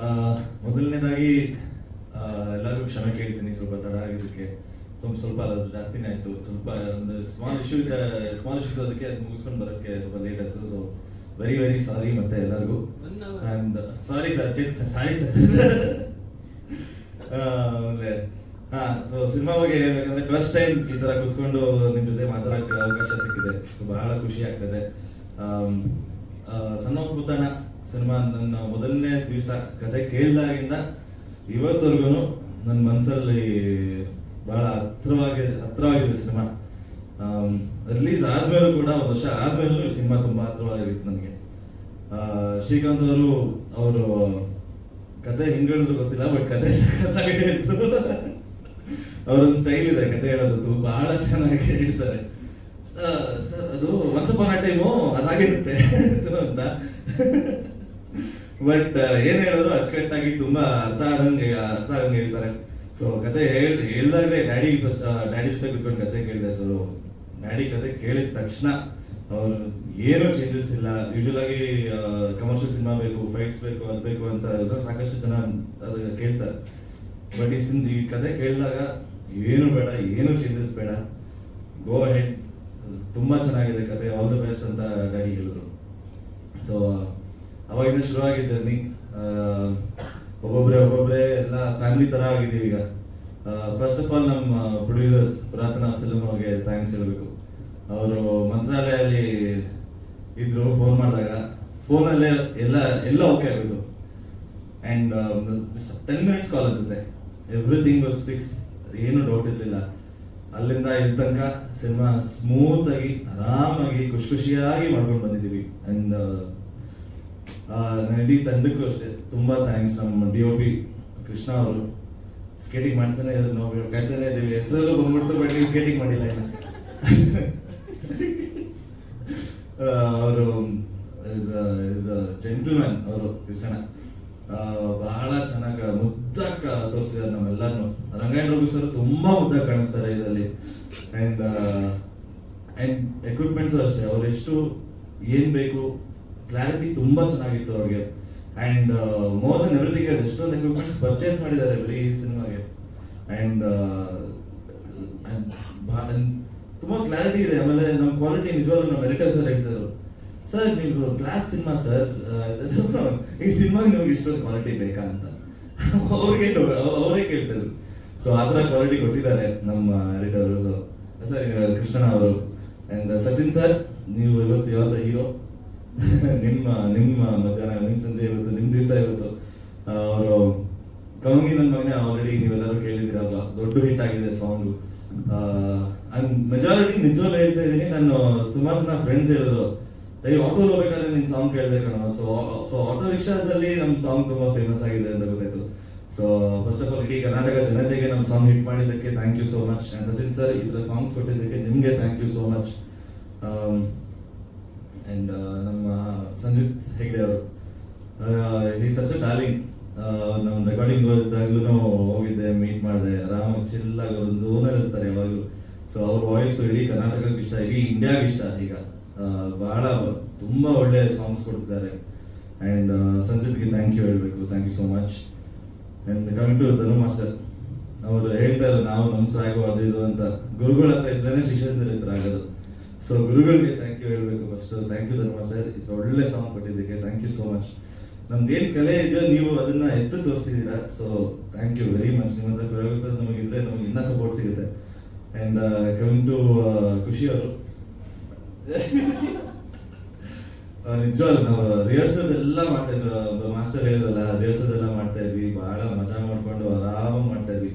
ಆ, ಮೊದಲನೇದಾಗಿ ಎಲ್ಲರಿಗೂ ಕ್ಷಮೆ ಕೇಳ್ತೀನಿ, ಸ್ವಲ್ಪ ತಡ ಆಗಿದ್ದಕ್ಕೆ. ಸ್ವಲ್ಪ ಅಲ್ಲ, ಜಾಸ್ತಿನೇ ಆಯಿತು. ಸ್ವಲ್ಪ ಒಂದು ಸ್ಮಾಲ್ ಇಶ್ಯೂ ಅದಕ್ಕೆ ಅದು ಮುಗಿಸ್ಕೊಂಡು ಬರೋಕ್ಕೆ ಸ್ವಲ್ಪ ಲೇಟ್ ಆಯಿತು. ಸೊ ವೆರಿ ವೆರಿ ಸಾರಿ ಮತ್ತೆ ಎಲ್ಲರಿಗೂ. And sorry sir, sorry sir. ಆಮೇಲೆ ಸೊ ಸಿನಿಮಾ ಬಗ್ಗೆ ಹೇಳ್ಬೇಕಂದ್ರೆ ಫಸ್ಟ್ ಟೈಮ್ ಈ ಥರ ಕುತ್ಕೊಂಡು ನಿಮ್ಮ ಜೊತೆ ಮಾತಾಡೋಕ್ಕೆ ಅವಕಾಶ ಸಿಕ್ಕಿದೆ. ಸೊ ಬಹಳ ಖುಷಿ ಆಗ್ತದೆ. ಸಣ್ಣ ಪುಟ್ಟಣ ಸಿನಿಮಾ ನನ್ನ ಮೊದಲನೇ ದಿವಸ ಕತೆ ಕೇಳಿದಾಗಿಂದ ಇವತ್ತವರೆಗೂ ನನ್ನ ಮನಸ್ಸಲ್ಲಿ ಬಹಳ ಹತ್ರವಾಗಿದೆ ಸಿನಿಮಾ. ರಿಲೀಸ್ ಆದ್ಮೇಲೂ ಕೂಡ, ಒಂದು ವರ್ಷ ಆದ್ಮೇಲೂ ಈ ಸಿನಿಮಾ ತುಂಬಾ ಹತ್ರವಾಗಿತ್ತು ನನಗೆ. ಶ್ರೀಕಾಂತ್ ಅವರು ಕತೆ ಹಿಂಗೆ ಹೇಳಿದ್ರು ಗೊತ್ತಿಲ್ಲ, ಬಟ್ ಕತೆ ಸಖತ್ತಾಗಿತ್ತು. ಅವರೊಂದು ಸ್ಟೈಲ್ ಇದೆ ಕತೆ ಹೇಳೋದು, ಬಹಳ ಚೆನ್ನಾಗಿ ಹೇಳ್ತಾರೆ. ಸರ್ ಅದು ಒನ್ಸ್ ಅಪಾನ್ ಅ ಟೈಮು ಅದಾಗಿರುತ್ತೆ ಅಂತ. ಬಟ್ ಏನ್ ಹೇಳಿದ್ರು ಅಚ್ಚುಕಟ್ಟಾಗಿ ತುಂಬಾ ಅರ್ಥ ಆಗಂಗೆ ಹೇಳ್ತಾರೆ. ಸೊ ಕತೆ ಹೇಳ್ದಾಗ್ರೆ ಡ್ಯಾಡಿ ಜೊತೆ ಕುತ್ಕೊಂಡು ಕತೆ ಕೇಳಿದೆ. ಸೊ ಡ್ಯಾಡಿ ಕತೆ ಕೇಳಿದ ತಕ್ಷಣ ಅವ್ರು ಏನೂ ಚೇಂಜಸ್ ಇಲ್ಲ. ಯೂಶುವಲ್ ಆಗಿ ಕಮರ್ಷಿಯಲ್ ಸಿನಿಮಾ ಬೇಕು, ಫೈಟ್ಸ್ ಬೇಕು, ಅದು ಬೇಕು ಅಂತ ಸಾಕಷ್ಟು ಜನ ಅದು ಕೇಳ್ತಾರೆ. ಬಟ್ ಈ ಕತೆ ಕೇಳಿದಾಗ ಏನು ಬೇಡ, ಏನು ಚೇಂಜಸ್ ಬೇಡ, ಗೋ ಹೆಡ್, ತುಂಬಾ ಚೆನ್ನಾಗಿದೆ ಕತೆ, ಆಲ್ ದ ಬೆಸ್ಟ್ ಅಂತ ಡ್ಯಾಡಿ ಹೇಳಿದ್ರು. ಸೊ ಅವಾಗಿಂದ ಶುರುವಾಗಿ ಜರ್ನಿ. ಒಬ್ಬೊಬ್ಬರೇ ಎಲ್ಲ ಫ್ಯಾಮಿಲಿ ತರ ಆಗಿದ್ದೀವಿ ಈಗ. ಫಸ್ಟ್ ಆಫ್ ಆಲ್ ನಮ್ಮ ಪ್ರೊಡ್ಯೂಸರ್ಸ್ ಪುರಾತನ ಫಿಲ್ಮ್ ಅವ್ರಿಗೆ ಥ್ಯಾಂಕ್ಸ್ ಹೇಳಬೇಕು. ಅವರು ಮಂತ್ರಾಲಯಲ್ಲಿ ಇದ್ರು. ಫೋನ್ ಮಾಡಿದಾಗ ಫೋನಲ್ಲೇ ಎಲ್ಲ ಓಕೆ ಆಗೋದು. ಆ್ಯಂಡ್ 10 minutes ಕಾಲ್ ಅನ್ಸುತ್ತೆ, ಎವ್ರಿಥಿಂಗ್ ವಾಸ್ ಫಿಕ್ಸ್ಡ್, ಏನು ಡೌಟ್ ಇರಲಿಲ್ಲ. ಅಲ್ಲಿಂದ ಇಲ್ಲಿ ತನಕ ಸಿನಿಮಾ ಸ್ಮೂತ್ ಆಗಿ, ಆರಾಮಾಗಿ, ಖುಷಿಯಾಗಿ ಮಾಡ್ಕೊಂಡು ಬಂದಿದ್ದೀವಿ. ಆ್ಯಂಡ್ ಇಡೀ ತಂಡಕ್ಕೂ ಅಷ್ಟೇ ತುಂಬಾ ಥ್ಯಾಂಕ್ಸ್. ನಮ್ಮ DOP ಕೃಷ್ಣ ಅವರು ಸ್ಕೇಟಿಂಗ್ ಮಾಡ್ತಾನೆ ನಾವು ಕಾಯ್ತಾನೆ ಇದ್ದೀವಿ. ಹೆಸರಲ್ಲೂ ಬಂದ್ಬಿಡ್ತು, ಬಟ್ ನೀವು ಸ್ಕೇಟಿಂಗ್ ಮಾಡಿಲ್ಲ ಇನ್ನು. ಅವರು ಜೆಂಟಲ್ಮ್ಯಾನ್ ಅವರು ಕೃಷ್ಣ. ಬಹಳ ಚೆನ್ನಾಗಿ ಮುದ್ದಾಗಿ ತೋರಿಸಿದ್ದಾರೆ ನಮ್ಮೆಲ್ಲರನ್ನು. ರಂಗಾಯಣ ರಘು ಸರ್ ತುಂಬಾ ಮುದ್ದಾಗಿ ಕಾಣಿಸ್ತಾರೆ ಇದರಲ್ಲಿ. ಅಂಡ್ ಎಕ್ವಿಪ್ಮೆಂಟ್ಸ್ ಅಷ್ಟೇ, ಅವ್ರು ಎಷ್ಟು ಏನ್ ಬೇಕು, ಕ್ಲಾರಿಟಿ ತುಂಬಾ ಚೆನ್ನಾಗಿತ್ತು ಅವ್ರಿಗೆ. ಅಂಡ್ ಮೋರ್ ದನ್ ಎವ್ರಿಥಿಂಗ್ ಎಷ್ಟೊಂದು ಎಕ್ವಿಪ್ಮೆಂಟ್ಸ್ ಪರ್ಚೇಸ್ ಮಾಡಿದ್ದಾರೆ ಬರೀ ಈ ಸಿನಿಮಾಗೆ. ಅಂಡ್ ತುಂಬಾ ಕ್ಲಾರಿಟಿ ಇದೆ. ಆಮೇಲೆ ನಮ್ಮ ಕ್ವಾಲಿಟಿ ನಿಜವಾಗ್ಲೂ ನಮ್ಮ ಎಡಿಟರ್ ಸರ್ ಹೇಳ್ತಾರೆ, ಸರ್ ನೀವು ಕ್ಲಾಸ್ ಸಿನಿಮಾ ಸರ್, ಈ ಸಿನಿಮಾಗೆ ನಿಮ್ಗೆ ಇಷ್ಟೊಂದು ಕ್ವಾಲಿಟಿ ಬೇಕಾ ಅಂತ ಅವರೇ ಕೇಳ್ತಿದ್ರು. ಸೊ ಆ ಥರ ಕ್ವಾಲಿಟಿ ಕೊಟ್ಟಿದ್ದಾರೆ ನಮ್ಮ ಎಡಿಟರ್ ಸರ್ ಕೃಷ್ಣ ಅವರು. ಅಂಡ್ ಸಚಿನ್ ಸರ್, ನೀವು ಇವತ್ತು ಯಾವ್ದು ಹೀರೋ, ನಿಮ್ಮ ಮಧ್ಯಾಹ್ನ, ನಿಮ್ಮ ಸಂಜೆ ಇವತ್ತು ನಿಮ್ಮ ದಿವಸ ಇವತ್ತು. ಅವರು ಕಮಂಗಿ ನನ್ನ ಮಗನೇ ಆಲ್ರೆಡಿ ನೀವೆಲ್ಲರೂ ಕೇಳಿದಿರಲ್ವಾ, ದೊಡ್ಡ ಹಿಟ್ ಆಗಿದೆ ಸಾಂಗು. ಅಂಡ್ ಮೆಜಾರಿಟಿ ನಿಜವಾಗ್ಲೂ ಹೇಳ್ತಾ ಇದ್ದೀನಿ, ನಾನು ಸುಮಾರು ಜನ ಫ್ರೆಂಡ್ಸ್ ಹೇಳಿದ್ರು, ಆಟೋ ಹೋಗ್ಬೇಕಾದ್ರೆ ನಿನ್ ಸಾಂಗ್ ಕೇಳಿದೆ ಕಣ. ಸೊ ಆಟೋ ರಿಕ್ಷಾಸಲ್ಲಿ ನಮ್ಮ ಸಾಂಗ್ ತುಂಬಾ ಫೇಮಸ್ ಆಗಿದೆ ಅಂತ ಗೊತ್ತಾಯ್ತು. ಸೊ ಫಸ್ಟ್ ಆಫ್ ಆಲ್ ಇಡೀ ಕರ್ನಾಟಕ ಜನತೆಗೆ ನಮ್ಮ ಸಾಂಗ್ ಹಿಟ್ ಮಾಡಿದ್ದಕ್ಕೆ thank you so much. And Sachin sir ಈ ಥರ ಸಾಂಗ್ಸ್ ಕೊಟ್ಟಿದ್ದಕ್ಕೆ ನಿಮಗೆ thank you so much. And ನಮ್ಮ ಸಂಜಿತ್ ಹೆಗ್ಡೆ ಅವರು, ಈ ಸಚ್ ಡಾರ್ಲಿಂಗ್. ನಮ್ಮ ರೆಕಾರ್ಡಿಂಗ್ ಇದ್ದಾಗ್ಲೂ ಹೋಗಿದ್ದೆ, ಮೀಟ್ ಮಾಡಿದೆ, ಆರಾಮಾಗಿ ಚಿಲ್ಲಾಗಿ ಒಂದು ಝೋನಲ್ಲಿ ಇರ್ತಾರೆ ಯಾವಾಗಲೂ. ಸೊ ಅವ್ರ ವಾಯ್ಸ್ ಇಡೀ ಕರ್ನಾಟಕಕ್ಕೆ ಇಷ್ಟ, ಇಡೀ ಇಂಡಿಯಾಗೆ ಇಷ್ಟ. ಈಗ ಬಹಳ ತುಂಬಾ ಒಳ್ಳೆ ಸಾಂಗ್ಸ್ ಕೊಡ್ತಿದ್ದಾರೆ. ಅಂಡ್ ಸಂಜಿತ್ಗೆ ಥ್ಯಾಂಕ್ ಯು ಹೇಳಬೇಕು, thank you so much. And coming to Dhanu master, ಅವರು ಹೇಳ್ತಾರೆ ನಾವು ನಮ್ಮ ಸ್ವಾಗು ಅದು ಇದು ಅಂತ. ಗುರುಗಳ ಹತ್ರ ಇದ್ರೇನೆ ಶಿಷ್ಯಂದ್ರ ಹತ್ರ ಆಗೋದು. ಸೊ ಗುರುಗಳಿಗೆ ಥ್ಯಾಂಕ್ ಯು ಹೇಳಬೇಕು first. Thank you Dhanu master, ಇದು ಒಳ್ಳೆ ಸಾಂಗ್ ಕೊಟ್ಟಿದ್ದಕ್ಕೆ ಥ್ಯಾಂಕ್ ಯು ಸೋ ಮಚ್. ನಮ್ದೇನು ಕಲೆ ಇದೆಯೋ ನೀವು ಅದನ್ನ ಎತ್ತು ತೋರಿಸ್ತಿದ್ದೀರಾ. So thank you very much. ನಿಮ್ಮ ಹತ್ರ ಕೊರಿಯೋಗ್ರಫರ್ಸ್ ನಮಗಿದ್ರೆ ನಮ್ಗೆ ಇನ್ನೂ ಸಪೋರ್ಟ್ ಸಿಗುತ್ತೆ. ಅಂಡ್ ಕಮಿಂಗ್ ಟು ಖುಷಿ ಅವರು, ನಿಜವಾಗ್ಲು ನಾವು ರಿಹರ್ಸಲ್ ಎಲ್ಲ ಮಾಡ್ತಾ ಇದ್ರು. ಮಾಸ್ಟರ್ ಹೇಳಿದ್ರಲ್ಲ, ರಿಹರ್ಸಲ್ ಎಲ್ಲ ಮಾಡ್ತಾ ಇದ್ವಿ, ಬಹಳ ಮಜಾ ಮಾಡ್ಕೊಂಡು ಆರಾಮಾಗಿ ಮಾಡ್ತಾ ಇದ್ವಿ.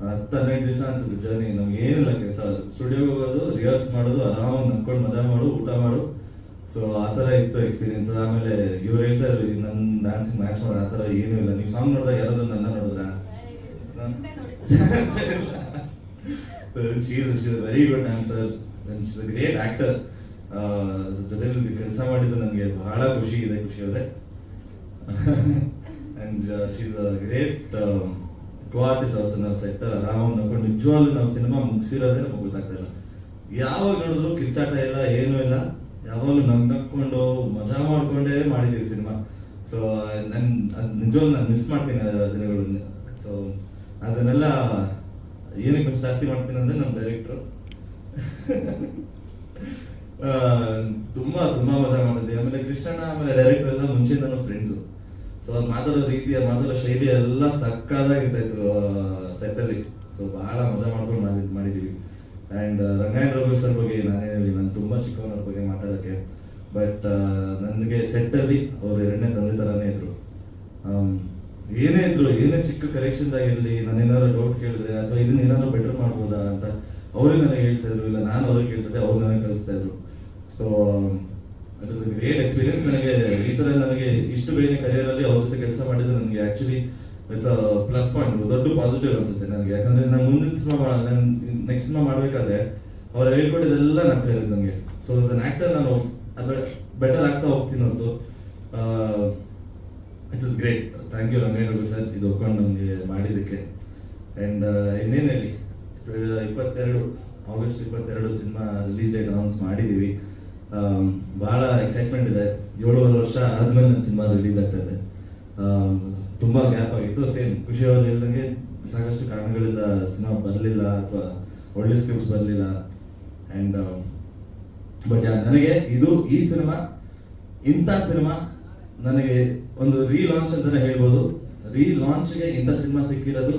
10-12 ದಿವಸ ಅನ್ಸುತ್ತೆ ಜರ್ನಿ. ನಮ್ಗೆ ಏನಿಲ್ಲ ಕೆಲಸ, ಸ್ಟುಡಿಯೋಗೆ ಹೋಗೋದು, ರಿಹರ್ಸ್ ಮಾಡೋದು, ಆರಾಮಾಗಿ ನಡ್ಕೊಂಡು ಮಜಾ ಮಾಡು, ಊಟ ಮಾಡು. ಸೊ ಆ ಥರ ಇತ್ತು ಎಕ್ಸ್ಪೀರಿಯನ್ಸ್. ಆಮೇಲೆ ಇವ್ರು ಹೇಳ್ತಾ ಇದ್ರು ನನ್ನ ಡ್ಯಾನ್ಸಿಂಗ್ ಮ್ಯಾಚ್ ಮಾಡೋ ಆ ಥರ ಏನೂ ಇಲ್ಲ. ನೀವು ಸಾಂಗ್ ನೋಡಿದಾಗ ಯಾರಾದ್ರೂ ನನ್ನ ನೋಡಿದ್ರ? She is very good dancer, she is a great actor. ಜೊತೆಲಿ ಕೆಲಸ ಮಾಡಿದ್ದು ನನಗೆ ಬಹಳ ಖುಷಿ ಇದೆ, ಖುಷಿ ಅವರೇ. And she is a great co artist also. ನಾವು ಸೆಕ್ಟರ್ ಆರಾಮಾಗಿ ನೋಡ್ಕೊಂಡು ನಿಜವಾಗ್ಲೂ ನಾವು ಸಿನಿಮಾ ಮುಗಿಸಿರೋದೇ ನಮಗೆ ಗೊತ್ತಾಗ್ತಾ ಇಲ್ಲ. ಯಾವಾಗ ನೋಡಿದ್ರು ಕಿರ್ಚಾಟ ಇಲ್ಲ, ಏನೂ ಇಲ್ಲ, ಯಾವಾಗಲೂ ನಕ್ಕೊಂಡು ಮಜಾ ಮಾಡ್ಕೊಂಡೇ ಮಾಡಿದ್ದೀವಿ ಸಿನಿಮಾ. ಸೊ ನಾನು ಅದು ನಿಜವಾಗ್ಲೂ ನಾನು ಮಿಸ್ ಮಾಡ್ತೀನಿ ಆ ದಿನಗಳನ್ನ. ಸೊ ಅದನ್ನೆಲ್ಲ ಏನಕ್ಕೆ ಮಿಸ್ ಜಾಸ್ತಿ ಮಾಡ್ತೀನಿ ಅಂದರೆ ನಮ್ಮ ಡೈರೆಕ್ಟ್ರು ತುಂಬ ತುಂಬ ಮಜಾ ಮಾಡಿದ್ವಿ. ಆಮೇಲೆ ಕೃಷ್ಣಣ್ಣ ಆಮೇಲೆ ಡೈರೆಕ್ಟರ್ ಎಲ್ಲ ಮುಂಚೆಯಿಂದನೂ ಫ್ರೆಂಡ್ಸು. ಸೊ ಅವ್ರು ಮಾತಾಡೋ ರೀತಿ, ಅವ್ರು ಮಾತಾಡೋ ಶೈಲಿ ಎಲ್ಲ ಸಕ್ಕದಾಗಿರ್ತಾಯಿತ್ತು ಸೆಟ್ಟಲ್ಲಿ. ಸೊ ಭಾಳ ಮಜಾ ಮಾಡ್ಕೊಂಡು ಮಾಡಿದ್ದೀವಿ. ಆ್ಯಂಡ್ ರಂಗಾಯಣ ರಘು ಸರ್ ಬಗ್ಗೆ ನಾನು ಹೇಳಿ, ನಾನು ತುಂಬ ಚಿಕ್ಕವನವ್ರ ಬಗ್ಗೆ ಮಾತಾಡೋಕ್ಕೆ. ಬಟ್ ನನಗೆ ಸೆಟ್ಟಲ್ಲಿ ಅವ್ರು ಎರಡನೇ ತಂದೆ ಥರನೇ ಇದ್ರು. ಏನೇ ಇದ್ರು, ಏನೇ ಚಿಕ್ಕ ಕರೆಕ್ಷನ್ಸ್ ಆಗಿರಲಿ, ನಾನೇನಾದ್ರು ಡೌಟ್ ಕೇಳಿದ್ರೆ ಅಥವಾ ಇದನ್ನ ಏನಾದ್ರು ಬೆಟರ್ ಮಾಡ್ಬೋದಾ ಅಂತ ಅವರೇ ನನಗೆ ಹೇಳ್ತಾ ಇದ್ರು, ಇಲ್ಲ ನಾನು ಅವ್ರಿಗೆ ಕೇಳ್ತಿದ್ದೆ, ಅವ್ರು ನನಗೆ ಕಲಿಸ್ತಾ ಇದ್ರು. So it is a great experience. ಈ ಥರ ನನಗೆ ಇಷ್ಟು ಬೇಗ ಕರಿಯರಲ್ಲಿ ಅವ್ರ ಜೊತೆ ಕೆಲಸ ಮಾಡಿದ್ರೆ ನನಗೆ actually it's a plus point, ದೊಡ್ಡ ಪಾಸಿಟಿವ್ ಅನ್ಸುತ್ತೆ ನನಗೆ. ಯಾಕಂದರೆ ನಾನು ಮುಂದಿನ ಸಿನಿಮಾ ನೆಕ್ಸ್ಟ್ ಸಿನಿಮಾ ಮಾಡಬೇಕಾದ್ರೆ ಅವ್ರು ಹೇಳ್ಕೊಟ್ಟಿದ್ದೆಲ್ಲ ನನ್ನ ಕೈಲಿದೆ ನನಗೆ. ಸೊ ಆಸ್ ಅನ್ ಆ್ಯಕ್ಟರ್ ನಾನು ಅದ್ರ ಬೆಟರ್ ಆಗ್ತಾ ಹೋಗ್ತೀನಿ ಹೊರತು. It's is great. Thank you Rangayana Raghu sir ಇದು ಒಪ್ಕೊಂಡು ನಮಗೆ ಮಾಡಿದ್ದಕ್ಕೆ. ಆ್ಯಂಡ್ ಇನ್ನೇನು ಹೇಳಿ, 22 August 22 cinema release date announce ಮಾಡಿದ್ದೀವಿ. ಭಾಳ ಎಕ್ಸೈಟ್ಮೆಂಟ್ ಇದೆ. 7.5 ವರ್ಷ ಆದಮೇಲೆ ನನ್ನ ಸಿನಿಮಾ ರಿಲೀಸ್ ಆಗ್ತಾ ಇದೆ. ತುಂಬ ಗ್ಯಾಪ್ ಆಗಿತ್ತು. ಸೇಮ್ ಖುಷಿ ಅವ್ರು ಹೇಳ್ದಂಗೆ ಸಾಕಷ್ಟು ಕಾರಣಗಳಿಂದ ಸಿನಿಮಾ ಬರಲಿಲ್ಲ ಅಥವಾ ಒಳ್ಳೆ ಸ್ಕ್ರಿಪ್ಟ್ಸ್ ಬರಲಿಲ್ಲ. ಆ್ಯಂಡ್ ಬಟ್ ನನಗೆ ಈ ಸಿನಿಮಾ ಇಂಥ ಸಿನಿಮಾ ನನಗೆ ಒಂದು ರೀಲಾಂಚ್ ಅಂತಲೇ ಹೇಳ್ಬೋದು. ರೀಲಾಂಚ್ಗೆ ಇಂಥ ಸಿನಿಮಾ ಸಿಕ್ಕಿರೋದು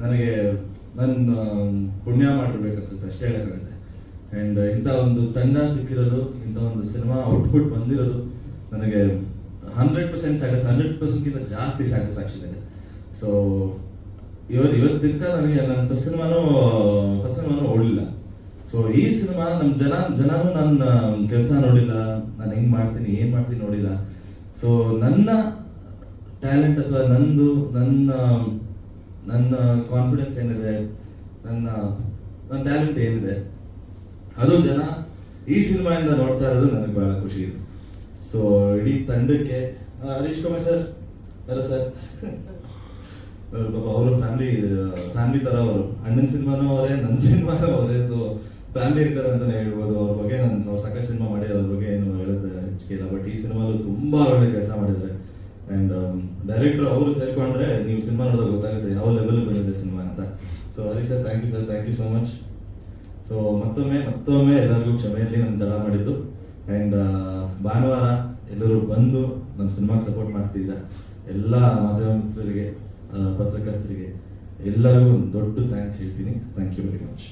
ನನಗೆ ನನ್ನ ಪುಣ್ಯ ಮಾಡಿರ್ಬೇಕನ್ಸುತ್ತೆ, ಅಷ್ಟೇ ಹೇಳೋಕ್ಕಾಗುತ್ತೆ. ಆ್ಯಂಡ್ ಇಂಥ ಒಂದು ತಂಡ ಸಿಕ್ಕಿರೋದು, ಇಂಥ ಒಂದು ಸಿನಿಮಾ ಔಟ್ಪುಟ್ ಬಂದಿರೋದು ನನಗೆ 100% 100%ಗಿಂತ ಜಾಸ್ತಿ ಸ್ಯಾಟಿಸ್ಫ್ಯಾಕ್ಷನ್ ಇದೆ. ಸೊ ಇವತ್ತಿನ ನನಗೆ ನನ್ನ ಫಸ್ಟ್ ಸಿನಿಮಾನೂ ಓಡಲಿಲ್ಲ. ಸೊ ಈ ಸಿನಿಮಾ ನಮ್ಮ ಜನನೂ ನನ್ನ ಕೆಲಸ ನೋಡಿಲ್ಲ, ನಾನು ಹೆಂಗೆ ಮಾಡ್ತೀನಿ ಏನು ಮಾಡ್ತೀನಿ ನೋಡಿಲ್ಲ. ಸೊ ನನ್ನ ಟ್ಯಾಲೆಂಟ್ ಅಥವಾ ನನ್ನ ಕಾನ್ಫಿಡೆನ್ಸ್ ಏನಿದೆ, ನನ್ನ ಟ್ಯಾಲೆಂಟ್ ಏನಿದೆ ಅದು ಜನ ಈ ಸಿನಿಮಾಯಿಂದ ನೋಡ್ತಾ ಇರೋದು ನನಗೆ ಬಹಳ ಖುಷಿ ಇದೆ. ಸೊ ಇಡೀ ತಂಡಕ್ಕೆ ಹರೀಶ್ ಕುಮಾರ್ ಸರ್ ಸರ್ ಪಾಪ ಅವರು ಫ್ಯಾಮಿಲಿ ಥರ, ಅವರು ಅಣ್ಣನ ಸಿನಿಮಾನೂ ಅವರೇ, ನನ್ನ ಸಿನಿಮಾನೂ ಅವರೇ. ಸೊ ಫ್ಯಾಮಿಲಿ ಇರ್ತಾರೆ ಅಂತಲೇ ಹೇಳ್ಬೋದು. ಅವ್ರ ಬಗ್ಗೆ ನಾನು ಸಾಕಷ್ಟು ಸಿನಿಮಾ ಮಾಡಿರೋ, ಅವ್ರ ಬಗ್ಗೆ ಏನು ಹೇಳೋದು ಹೆಚ್ಚಿಗೆ ಇಲ್ಲ. ಬಟ್ ಈ ಸಿನಿಮಾಲು ತುಂಬ ಒಳ್ಳೆ ಕೆಲಸ ಮಾಡಿದ್ದಾರೆ. ಆ್ಯಂಡ್ ಡೈರೆಕ್ಟ್ರು ಅವರು ಸೇರಿಕೊಂಡ್ರೆ ನೀವು ಸಿನಿಮಾ ನೋಡೋದು ಗೊತ್ತಾಗುತ್ತೆ ಯಾವ ಲೆವೆಲ್ ಬಂದಿದೆ ಸಿನಿಮಾ ಅಂತ. So Harish sir, thank you so much. So ಮತ್ತೊಮ್ಮೆ ಎಲ್ಲರಿಗೂ ಕ್ಷಮೆಯಲ್ಲಿ ನಾನು ತಡ ಮಾಡಿದ್ದು. ಆ್ಯಂಡ್ ಭಾನುವಾರ ಎಲ್ಲರೂ ಬಂದು ನಮ್ಮ ಸಿನಿಮಾಗೆ ಸಪೋರ್ಟ್ ಮಾಡ್ತಿದ್ದ ಎಲ್ಲ ಮಾಧ್ಯಮ ಮಿತ್ರರಿಗೆ, ಪತ್ರಕರ್ತರಿಗೆ ಎಲ್ಲರಿಗೂ ಒಂದು ದೊಡ್ಡ ಥ್ಯಾಂಕ್ಸ್ ಹೇಳ್ತೀನಿ. Thank you very much.